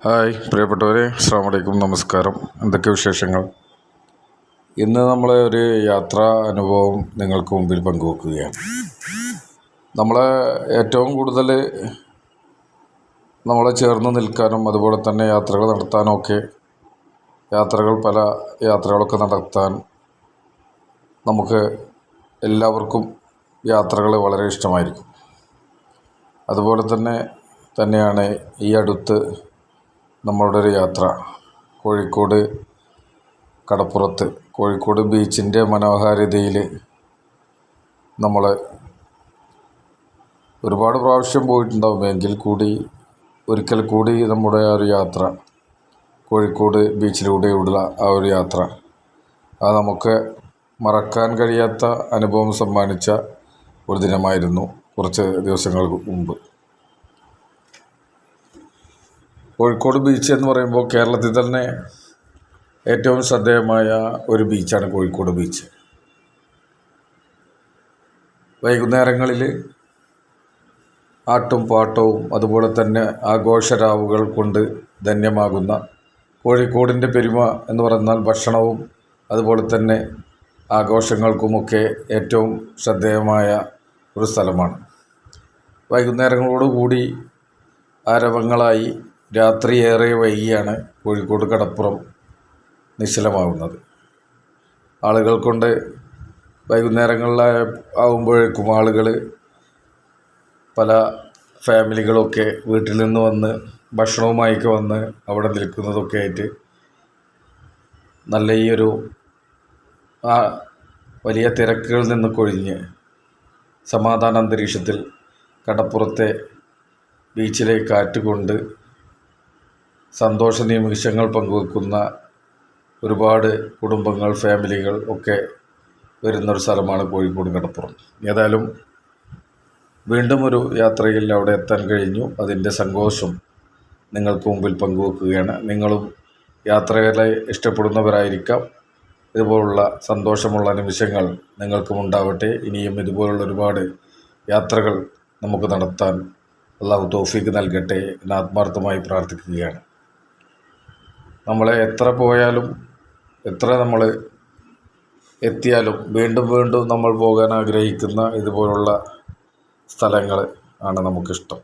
Hi പ്രിയപ്പെട്ടവരെ, അസ്സലാമു അലൈക്കും, നമസ്കാരം. എന്തൊക്കെ വിശേഷങ്ങൾ? ഇന്ന് നമ്മൾ ഒരു യാത്രാ അനുഭവം നിങ്ങൾക്ക് മുമ്പിൽ പങ്കുവെക്കുകയാണ്. നമ്മളെ ഏറ്റവും കൂടുതൽ നമ്മളെ ചേർന്ന് നിൽക്കാനും അതുപോലെ തന്നെ യാത്രകൾ നടത്താനും ഒക്കെ പല യാത്രകളൊക്കെ നടത്താൻ നമുക്ക് എല്ലാവർക്കും യാത്രകൾ വളരെ ഇഷ്ടമായിരിക്കും. അതുപോലെ തന്നെയാണ് ഈ അടുത്ത് നമ്മളുടെ ഒരു യാത്ര കോഴിക്കോട് കടപ്പുറത്ത് കോഴിക്കോട് ബീച്ചിൻ്റെ മനോഹാരിതയിൽ നമ്മൾ ഒരുപാട് പ്രാവശ്യം പോയിട്ടുണ്ടാവും. എങ്കിൽ കൂടി ഒരിക്കൽ കൂടി നമ്മുടെ ആ ഒരു യാത്ര, കോഴിക്കോട് ബീച്ചിലൂടെയുള്ള ആ ഒരു യാത്ര, അത് നമുക്ക് മറക്കാൻ കഴിയാത്ത അനുഭവം സമ്മാനിച്ച ഒരു ദിനമായിരുന്നു കുറച്ച് ദിവസങ്ങൾക്ക് മുമ്പ്. കോഴിക്കോട് ബീച്ച് എന്ന് പറയുമ്പോൾ കേരളത്തിൽ തന്നെ ഏറ്റവും ശ്രദ്ധേയമായ ഒരു ബീച്ചാണ് കോഴിക്കോട് ബീച്ച്. വൈകുന്നേരങ്ങളിൽ ആട്ടും പാട്ടവും അതുപോലെ തന്നെ ആഘോഷരാവുകൾ കൊണ്ട് ധന്യമാകുന്ന കോഴിക്കോടിൻ്റെ പെരുമ എന്ന് പറഞ്ഞാൽ ഭക്ഷണവും അതുപോലെ തന്നെ ആഘോഷങ്ങൾക്കുമൊക്കെ ഏറ്റവും ശ്രദ്ധേയമായ ഒരു സ്ഥലമാണ്. വൈകുന്നേരങ്ങളോടുകൂടി ആരവങ്ങളായി രാത്രി ഏറെ വൈകിയാണ് കോഴിക്കോട് കടപ്പുറം നിശ്ചലമാകുന്നത്. ആളുകൾ കൊണ്ട് വൈകുന്നേരങ്ങളിലാവുമ്പോഴേക്കും ആളുകൾ പല ഫാമിലികളൊക്കെ വീട്ടിൽ നിന്ന് വന്ന് ഭക്ഷണവുമായിക്കെ വന്ന് അവിടെ നിൽക്കുന്നതൊക്കെ ആയിട്ട് നല്ല ഈ ഒരു വലിയ തിരക്കുകളിൽ നിന്ന് കൊഴിഞ്ഞ് സമാധാന അന്തരീക്ഷത്തിൽ കടപ്പുറത്തെ ബീച്ചിലെ കാറ്റ് കൊണ്ട് സന്തോഷ നിമിഷങ്ങൾ പങ്കുവെക്കുന്ന ഒരുപാട് കുടുംബങ്ങൾ, ഫാമിലികൾ ഒക്കെ വരുന്നൊരു സ്ഥലമാണ് കോഴിക്കോട് കടപ്പുറം. ഏതായാലും വീണ്ടും ഒരു യാത്രയിൽ അവിടെ എത്താൻ കഴിഞ്ഞു. അതിൻ്റെ സന്തോഷം നിങ്ങൾക്ക് മുമ്പിൽ പങ്കുവെക്കുകയാണ്. നിങ്ങളും യാത്രകളെ ഇഷ്ടപ്പെടുന്നവരായിരിക്കാം. ഇതുപോലുള്ള സന്തോഷമുള്ള നിമിഷങ്ങൾ നിങ്ങൾക്കും ഉണ്ടാവട്ടെ. ഇനിയും ഇതുപോലുള്ള ഒരുപാട് യാത്രകൾ നമുക്ക് നടത്താൻ അള്ളാഹു തൗഫീക്ക് നൽകട്ടെ എന്ന് ആത്മാർത്ഥമായി പ്രാർത്ഥിക്കുകയാണ്. നമ്മളെ എത്ര പോയാലും എത്ര നമ്മൾ എത്തിയാലും വീണ്ടും വീണ്ടും നമ്മൾ പോകാൻ ആഗ്രഹിക്കുന്ന ഇതുപോലുള്ള സ്ഥലങ്ങൾ ആണ് നമുക്കിഷ്ടം.